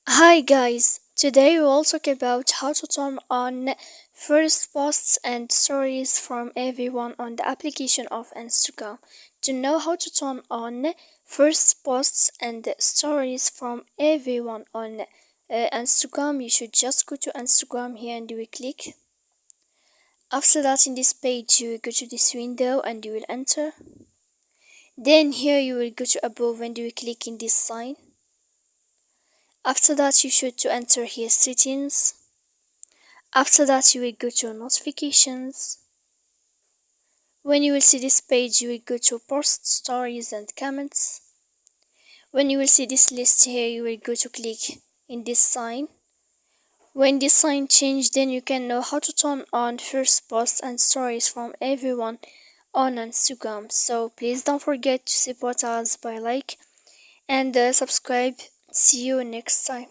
Hi guys, today we will talk about how to turn on first posts and stories from everyone on the application of Instagram. To know how to turn on first posts and stories from everyone on Instagram, you should just go to Instagram here and you will click. After that, in this page, you will go to this window and you will enter. Then here you will go to above and you will click in this sign. After that, you should to enter here settings. After that, you will go to notifications. When you will see this page, you will go to post stories and comments. When you will see this list here, you will go to click in this sign. When this sign change, then you can know how to turn on first posts and stories from everyone on Instagram. So please don't forget to support us by like and subscribe. See you next time.